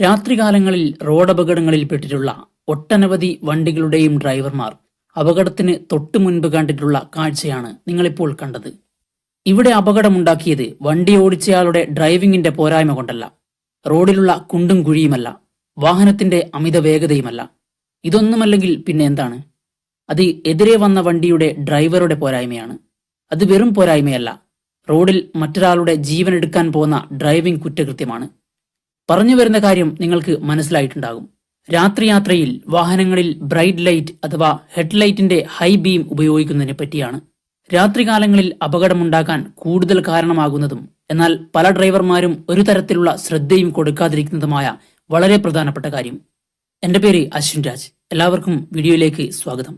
രാത്രികാലങ്ങളിൽ റോഡപകടങ്ങളിൽപ്പെട്ടിട്ടുള്ള ഒട്ടനവധി വണ്ടികളുടെയും ഡ്രൈവർമാർ അപകടത്തിന് തൊട്ടു മുൻപ് കണ്ടിട്ടുള്ള കാഴ്ചയാണ് നിങ്ങളിപ്പോൾ കണ്ടത്. ഇവിടെ അപകടമുണ്ടാക്കിയത് വണ്ടി ഓടിച്ചയാളുടെ ഡ്രൈവിംഗിന്റെ പോരായ്മ കൊണ്ടല്ല, റോഡിലുള്ള കുണ്ടും കുഴിയുമല്ല, വാഹനത്തിന്റെ അമിത വേഗതയുമല്ല. ഇതൊന്നുമല്ലെങ്കിൽ പിന്നെ എന്താണ്? അത് എതിരെ വന്ന വണ്ടിയുടെ ഡ്രൈവറുടെ പോരായ്മയാണ്. അത് വെറും പോരായ്മയല്ല, റോഡിൽ മറ്റൊരാളുടെ ജീവൻ എടുക്കാൻ പോകുന്ന ഡ്രൈവിംഗ് കുറ്റകൃത്യമാണ്. പറഞ്ഞു വരുന്ന കാര്യം നിങ്ങൾക്ക് മനസ്സിലായിട്ടുണ്ടാകും. രാത്രിയാത്രയിൽ വാഹനങ്ങളിൽ ബ്രൈറ്റ് ലൈറ്റ് അഥവാ ഹെഡ്ലൈറ്റിന്റെ ഹൈ ബീം ഉപയോഗിക്കുന്നതിനെ പറ്റിയാണ്. രാത്രികാലങ്ങളിൽ അപകടമുണ്ടാക്കാൻ കൂടുതൽ കാരണമാകുന്നതും എന്നാൽ പല ഡ്രൈവർമാരും ഒരു തരത്തിലുള്ള ശ്രദ്ധയും കൊടുക്കാതിരിക്കുന്നതുമായ വളരെ പ്രധാനപ്പെട്ട കാര്യം. എന്റെ പേര് അശ്വിൻ രാജ്. എല്ലാവർക്കും വീഡിയോയിലേക്ക് സ്വാഗതം.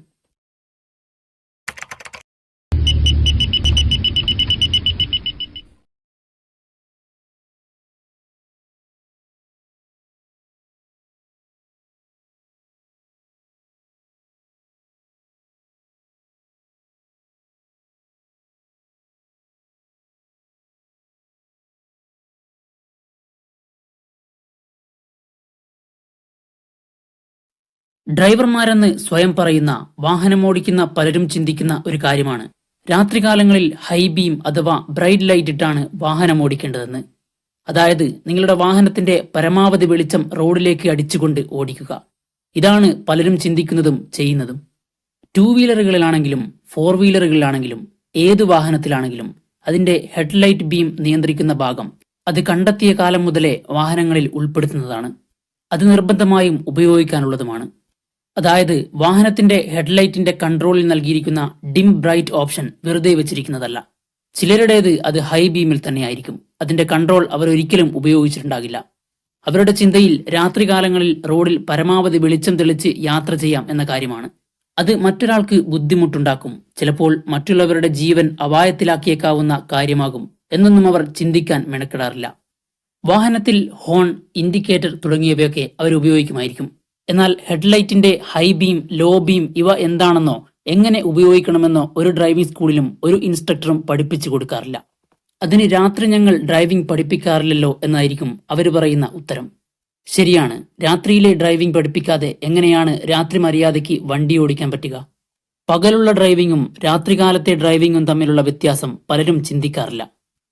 ഡ്രൈവർമാരെന്ന് സ്വയം പറയുന്ന വാഹനമോടിക്കുന്ന പലരും ചിന്തിക്കുന്ന ഒരു കാര്യമാണ് രാത്രികാലങ്ങളിൽ ഹൈ ബീം അഥവാ ബ്രൈറ്റ് ലൈറ്റ് ഇട്ടാണ് വാഹനം ഓടിക്കേണ്ടതെന്ന്. അതായത് നിങ്ങളുടെ വാഹനത്തിന്റെ പരമാവധി വെളിച്ചം റോഡിലേക്ക് അടിച്ചുകൊണ്ട് ഓടിക്കുക. ഇതാണ് പലരും ചിന്തിക്കുന്നതും ചെയ്യുന്നതും. 2 വീലറുകളിലാണെങ്കിലും 4 വീലറുകളിലാണെങ്കിലും ഏത് വാഹനത്തിലാണെങ്കിലും അതിന്റെ ഹെഡ്ലൈറ്റ് ബീം നിയന്ത്രിക്കുന്ന ഭാഗം അത് കണ്ടെത്തിയ കാലം മുതലേ വാഹനങ്ങളിൽ ഉൾപ്പെടുത്തുന്നതാണ്. അത് നിർബന്ധമായും ഉപയോഗിക്കാനുള്ളതുമാണ്. അതായത് വാഹനത്തിന്റെ ഹെഡ്ലൈറ്റിന്റെ കൺട്രോളിൽ നൽകിയിരിക്കുന്ന ഡിം ബ്രൈറ്റ് ഓപ്ഷൻ വെറുതെ വെച്ചിരിക്കുന്നതല്ല. ചിലരുടേത് അത് ഹൈ ബീമിൽ തന്നെയായിരിക്കും. അതിന്റെ കൺട്രോൾ അവർ ഒരിക്കലും ഉപയോഗിച്ചിട്ടുണ്ടാകില്ല. അവരുടെ ചിന്തയിൽ രാത്രികാലങ്ങളിൽ റോഡിൽ പരമാവധി വെളിച്ചം തെളിച്ച് യാത്ര ചെയ്യാം എന്ന കാര്യമാണ്. അത് മറ്റൊരാൾക്ക് ബുദ്ധിമുട്ടുണ്ടാക്കും, ചിലപ്പോൾ മറ്റുള്ളവരുടെ ജീവൻ അപായത്തിലാക്കിയേക്കാവുന്ന കാര്യമാകും എന്നൊന്നും അവർ ചിന്തിക്കാൻ മെനക്കെടാറില്ല. വാഹനത്തിൽ ഹോൺ, ഇൻഡിക്കേറ്റർ തുടങ്ങിയവയൊക്കെ അവർ ഉപയോഗിക്കുമായിരിക്കും. എന്നാൽ ഹെഡ്ലൈറ്റിന്റെ ഹൈ ബീം, ലോ ബീം ഇവ എന്താണെന്നോ എങ്ങനെ ഉപയോഗിക്കണമെന്നോ ഒരു ഡ്രൈവിംഗ് സ്കൂളിലും ഒരു ഇൻസ്ട്രക്ടറും പഠിപ്പിച്ചു കൊടുക്കാറില്ല. അതിന് രാത്രി ഞങ്ങൾ ഡ്രൈവിംഗ് പഠിപ്പിക്കാറില്ലല്ലോ എന്നായിരിക്കും അവർ പറയുന്ന ഉത്തരം. ശരിയാണ്, രാത്രിയിലെ ഡ്രൈവിംഗ് പഠിപ്പിക്കാതെ എങ്ങനെയാണ് രാത്രി മര്യാദയ്ക്ക് വണ്ടി ഓടിക്കാൻ പറ്റുക? പകലുള്ള ഡ്രൈവിംഗും രാത്രികാലത്തെ ഡ്രൈവിംഗും തമ്മിലുള്ള വ്യത്യാസം പലരും ചിന്തിക്കാറില്ല.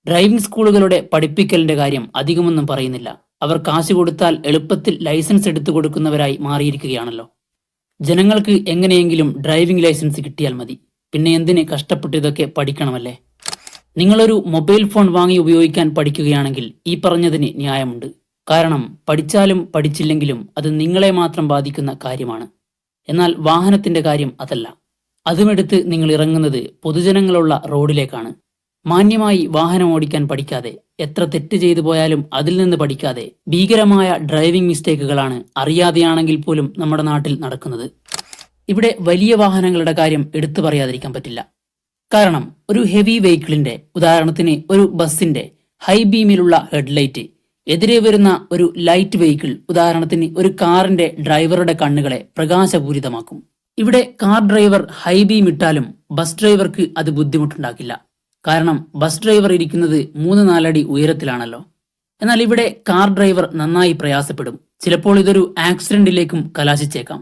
ഡ്രൈവിംഗ് സ്കൂളുകളുടെ പഠിപ്പിക്കലിന്റെ കാര്യം അധികമൊന്നും പറയുന്നില്ല. അവർ കാശ് കൊടുത്താൽ എളുപ്പത്തിൽ ലൈസൻസ് എടുത്തു കൊടുക്കുന്നവരായി മാറിയിരിക്കുകയാണല്ലോ. ജനങ്ങൾക്ക് എങ്ങനെയെങ്കിലും ഡ്രൈവിംഗ് ലൈസൻസ് കിട്ടിയാൽ മതി, പിന്നെ എന്തിന് കഷ്ടപ്പെട്ട് ഇതൊക്കെ പഠിക്കണമല്ലേ? നിങ്ങളൊരു മൊബൈൽ ഫോൺ വാങ്ങി ഉപയോഗിക്കാൻ പഠിക്കുകയാണെങ്കിൽ ഈ പറഞ്ഞതിന് ന്യായമുണ്ട്. കാരണം പഠിച്ചാലും പഠിച്ചില്ലെങ്കിലും അത് നിങ്ങളെ മാത്രം ബാധിക്കുന്ന കാര്യമാണ്. എന്നാൽ വാഹനത്തിന്റെ കാര്യം അതല്ല. അതുമെടുത്ത് നിങ്ങൾ ഇറങ്ങുന്നത് പൊതുജനങ്ങളുള്ള റോഡിലേക്കാണ്. മാന്യമായി വാഹനം ഓടിക്കാൻ പഠിക്കാതെ, എത്ര തെറ്റ് ചെയ്തു പോയാലും അതിൽ നിന്ന് പഠിക്കാതെ ഭീകരമായ ഡ്രൈവിംഗ് മിസ്റ്റേക്കുകളാണ് അറിയാതെയാണെങ്കിൽ പോലും നമ്മുടെ നാട്ടിൽ നടക്കുന്നത്. ഇവിടെ വലിയ വാഹനങ്ങളുടെ കാര്യം എടുത്തു പറയാതിരിക്കാൻ പറ്റില്ല. കാരണം ഒരു ഹെവി വെഹിക്കിളിന്റെ, ഉദാഹരണത്തിന് ഒരു ബസിന്റെ ഹൈ ബീമിലുള്ള ഹെഡ്ലൈറ്റ് എതിരെ വരുന്ന ഒരു ലൈറ്റ് വെഹിക്കിൾ, ഉദാഹരണത്തിന് ഒരു കാറിന്റെ ഡ്രൈവറുടെ കണ്ണുകളെ പ്രകാശപൂരിതമാക്കും. ഇവിടെ കാർ ഡ്രൈവർ ഹൈ ബീം ഇട്ടാലും ബസ് ഡ്രൈവർക്ക് അത് ബുദ്ധിമുട്ടുണ്ടാക്കില്ല. കാരണം ബസ് ഡ്രൈവർ ഇരിക്കുന്നത് 3-4 അടി ഉയരത്തിലാണല്ലോ. എന്നാൽ ഇവിടെ കാർ ഡ്രൈവർ നന്നായി പ്രയാസപ്പെടും. ചിലപ്പോൾ ഇതൊരു ആക്സിഡന്റിലേക്കും കലാശിച്ചേക്കാം.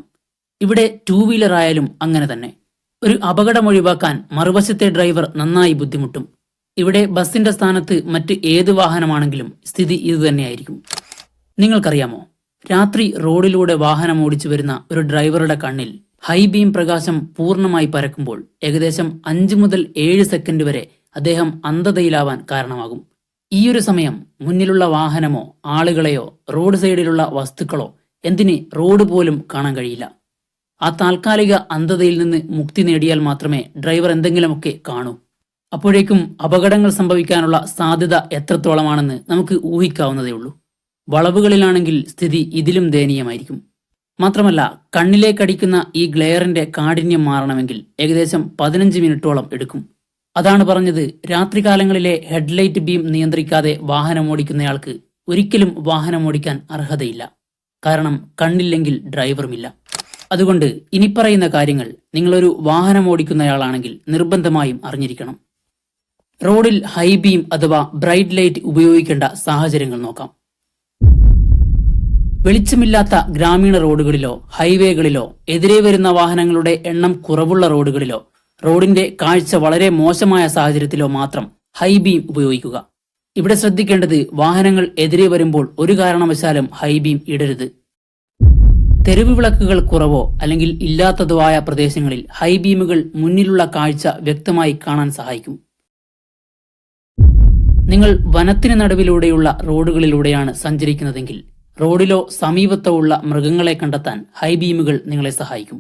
ഇവിടെ 2 വീലർ ആയാലും അങ്ങനെ തന്നെ. ഒരു അപകടം ഒഴിവാക്കാൻ മറുവശത്തെ ഡ്രൈവർ നന്നായി ബുദ്ധിമുട്ടും. ഇവിടെ ബസിന്റെ സ്ഥാനത്ത് മറ്റ് ഏത് വാഹനമാണെങ്കിലും സ്ഥിതി ഇതുതന്നെയായിരിക്കും. നിങ്ങൾക്കറിയാമോ, രാത്രി റോഡിലൂടെ വാഹനം ഓടിച്ചു വരുന്ന ഒരു ഡ്രൈവറുടെ കണ്ണിൽ ഹൈ ബീം പ്രകാശം പൂർണ്ണമായി പരക്കുമ്പോൾ ഏകദേശം 5 മുതൽ 7 സെക്കൻഡ് വരെ അദ്ദേഹം അന്ധതയിലാവാൻ കാരണമാകും. ഈയൊരു സമയം മുന്നിലുള്ള വാഹനമോ ആളുകളെയോ റോഡ് സൈഡിലുള്ള വസ്തുക്കളോ എന്തിന് റോഡ് പോലും കാണാൻ കഴിയില്ല. ആ താൽക്കാലിക അന്ധതയിൽ നിന്ന് മുക്തി നേടിയാൽ മാത്രമേ ഡ്രൈവർ എന്തെങ്കിലുമൊക്കെ കാണൂ. അപ്പോഴേക്കും അപകടങ്ങൾ സംഭവിക്കാനുള്ള സാധ്യത എത്രത്തോളമാണെന്ന് നമുക്ക് ഊഹിക്കാവുന്നതേ ഉള്ളൂ. വളവുകളിലാണെങ്കിൽ സ്ഥിതി ഇതിലും ദയനീയമായിരിക്കും. മാത്രമല്ല, കണ്ണിലേക്കടിക്കുന്ന ഈ ഗ്ലെയറിന്റെ കാഠിന്യം മാറണമെങ്കിൽ ഏകദേശം 15 മിനിറ്റോളം എടുക്കും. അതാണ് പറഞ്ഞത്, രാത്രികാലങ്ങളിലെ ഹെഡ്ലൈറ്റ് ബീം നിയന്ത്രിക്കാതെ വാഹനമോടിക്കുന്നയാൾക്ക് ഒരിക്കലും വാഹനമോടിക്കാൻ അർഹതയില്ല. കാരണം കണ്ണില്ലെങ്കിൽ ഡ്രൈവറുമില്ല. അതുകൊണ്ട് ഇനി പറയുന്ന കാര്യങ്ങൾ നിങ്ങളൊരു വാഹനമോടിക്കുന്നയാളാണെങ്കിൽ നിർബന്ധമായും അറിഞ്ഞിരിക്കണം. റോഡിൽ ഹൈ ബീം അഥവാ ബ്രൈറ്റ് ലൈറ്റ് ഉപയോഗിക്കേണ്ട സാഹചര്യങ്ങൾ നോക്കാം. വെളിച്ചമില്ലാത്ത ഗ്രാമീണ റോഡുകളിലോ ഹൈവേകളിലോ എതിരെ വരുന്ന വാഹനങ്ങളുടെ എണ്ണം കുറവുള്ള റോഡുകളിലോ റോഡിന്റെ കാഴ്ച വളരെ മോശമായ സാഹചര്യത്തിലോ മാത്രം ഹൈ ബീം ഉപയോഗിക്കുക. ഇവിടെ ശ്രദ്ധിക്കേണ്ടത് വാഹനങ്ങൾ എതിരെ വരുമ്പോൾ ഒരു കാരണവശാലും ഹൈ ബീം ഇടരുത്. തെരുവ് വിളക്കുകൾ കുറവോ അല്ലെങ്കിൽ ഇല്ലാത്തതോ ആയ പ്രദേശങ്ങളിൽ ഹൈ ബീമുകൾ മുന്നിലുള്ള കാഴ്ച വ്യക്തമായി കാണാൻ സഹായിക്കും. നിങ്ങൾ വനത്തിന് നടുവിലൂടെയുള്ള റോഡുകളിലൂടെയാണ് സഞ്ചരിക്കുന്നതെങ്കിൽ റോഡിലോ സമീപത്തോ ഉള്ള മൃഗങ്ങളെ കണ്ടെത്താൻ ഹൈ ബീമുകൾ നിങ്ങളെ സഹായിക്കും.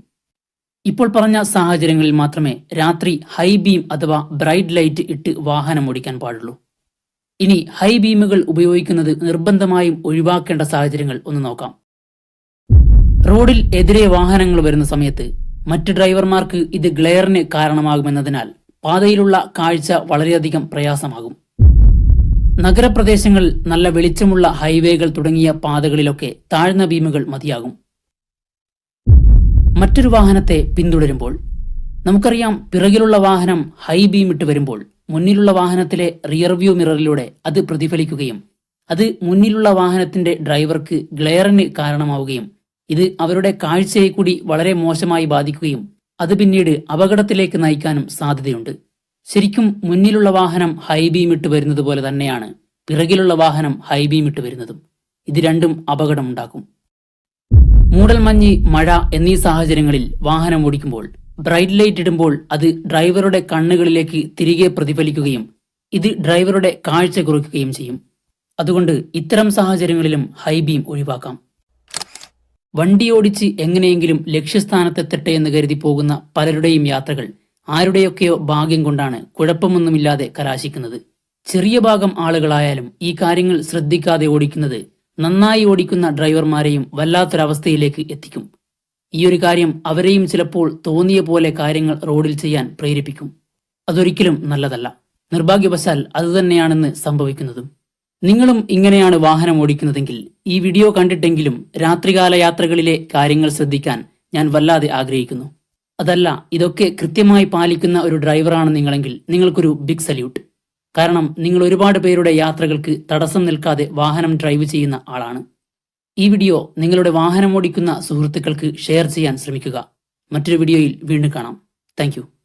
ഇപ്പോൾ പറഞ്ഞ സാഹചര്യങ്ങളിൽ മാത്രമേ രാത്രി ഹൈ ബീം അഥവാ ബ്രൈറ്റ് ലൈറ്റ് ഇട്ട് വാഹനം ഓടിക്കാൻ പാടുള്ളൂ. ഇനി ഹൈ ബീമുകൾ ഉപയോഗിക്കുന്നത് നിർബന്ധമായും ഒഴിവാക്കേണ്ട സാഹചര്യങ്ങൾ ഒന്ന് നോക്കാം. റോഡിൽ എതിരെ വാഹനങ്ങൾ വരുന്ന സമയത്ത് മറ്റ് ഡ്രൈവർമാർക്ക് ഇത് ഗ്ലെയറിന് കാരണമാകുമെന്നതിനാൽ പാതയിലുള്ള കാഴ്ച വളരെയധികം പ്രയാസമാകും. നഗരപ്രദേശങ്ങൾ, നല്ല വെളിച്ചമുള്ള ഹൈവേകൾ തുടങ്ങിയ പാതകളിലൊക്കെ താഴ്ന്ന ബീമുകൾ മതിയാകും. മറ്റൊരു വാഹനത്തെ പിന്തുടരുമ്പോൾ നമുക്കറിയാം, പിറകിലുള്ള വാഹനം ഹൈ ബീം ഇട്ട് വരുമ്പോൾ മുന്നിലുള്ള വാഹനത്തിലെ റിയർ വ്യൂ മിററിലൂടെ അത് പ്രതിഫലിക്കുകയും അത് മുന്നിലുള്ള വാഹനത്തിന്റെ ഡ്രൈവർക്ക് ഗ്ലെയറിന് കാരണമാവുകയും ഇത് അവരുടെ കാഴ്ചയെ കൂടി വളരെ മോശമായി ബാധിക്കുകയും അത് പിന്നീട് അപകടത്തിലേക്ക് നയിക്കാനും സാധ്യതയുണ്ട്. ശരിക്കും മുന്നിലുള്ള വാഹനം ഹൈ ബീം ഇട്ട് വരുന്നത് പോലെ തന്നെയാണ് പിറകിലുള്ള വാഹനം ഹൈ ബീം ഇട്ട് വരുന്നതും. ഇത് രണ്ടും അപകടമുണ്ടാക്കും. മൂടൽമഞ്ഞ്, മഴ എന്നീ സാഹചര്യങ്ങളിൽ വാഹനം ഓടിക്കുമ്പോൾ ബ്രൈറ്റ് ലൈറ്റ് ഇടുമ്പോൾ അത് ഡ്രൈവറുടെ കണ്ണുകളിലേക്ക് തിരികെ പ്രതിഫലിക്കുകയും ഇത് ഡ്രൈവറുടെ കാഴ്ച കുറയ്ക്കുകയും ചെയ്യും. അതുകൊണ്ട് ഇത്തരം സാഹചര്യങ്ങളിലും ഹൈ ബീം ഒഴിവാക്കാം. വണ്ടി ഓടിച്ച് എങ്ങനെയെങ്കിലും ലക്ഷ്യസ്ഥാനത്തെത്തട്ടെ എന്ന് കരുതി പോകുന്ന പലരുടെയും യാത്രകൾ ആരുടെയൊക്കെയോ ഭാഗ്യം കൊണ്ടാണ് കുഴപ്പമൊന്നുമില്ലാതെ കലാശിക്കുന്നത്. ചെറിയ ഭാഗം ആളുകളായാലും ഈ കാര്യങ്ങൾ ശ്രദ്ധിക്കാതെ ഓടിക്കുന്നത് നന്നായി ഓടിക്കുന്ന ഡ്രൈവർമാരെയും വല്ലാത്തൊരവസ്ഥയിലേക്ക് എത്തിക്കും. ഈയൊരു കാര്യം അവരെയും ചിലപ്പോൾ തോന്നിയ പോലെ കാര്യങ്ങൾ റോഡിൽ ചെയ്യാൻ പ്രേരിപ്പിക്കും. അതൊരിക്കലും നല്ലതല്ല. നിർഭാഗ്യവശാൽ അതുതന്നെയാണെന്ന് സംഭവിക്കുന്നതും. നിങ്ങളും ഇങ്ങനെയാണ് വാഹനം ഓടിക്കുന്നതെങ്കിൽ ഈ വീഡിയോ കണ്ടിട്ടെങ്കിലും രാത്രികാല യാത്രകളിലെ കാര്യങ്ങൾ ശ്രദ്ധിക്കാൻ ഞാൻ വല്ലാതെ ആഗ്രഹിക്കുന്നു. അതല്ല, ഇതൊക്കെ കൃത്യമായി പാലിക്കുന്ന ഒരു ഡ്രൈവറാണ് നിങ്ങളെങ്കിൽ നിങ്ങൾക്കൊരു ബിഗ് സല്യൂട്ട്. കാരണം നിങ്ങൾ ഒരുപാട് പേരുടെ യാത്രകൾക്ക് തടസ്സം നിൽക്കാതെ വാഹനം ഡ്രൈവ് ചെയ്യുന്ന ആളാണ്. ഈ വീഡിയോ നിങ്ങളുടെ വാഹനം ഓടിക്കുന്ന സുഹൃത്തുക്കൾക്ക് ഷെയർ ചെയ്യാൻ ശ്രമിക്കുക. മറ്റൊരു വീഡിയോയിൽ വീണ്ടും കാണാം. താങ്ക്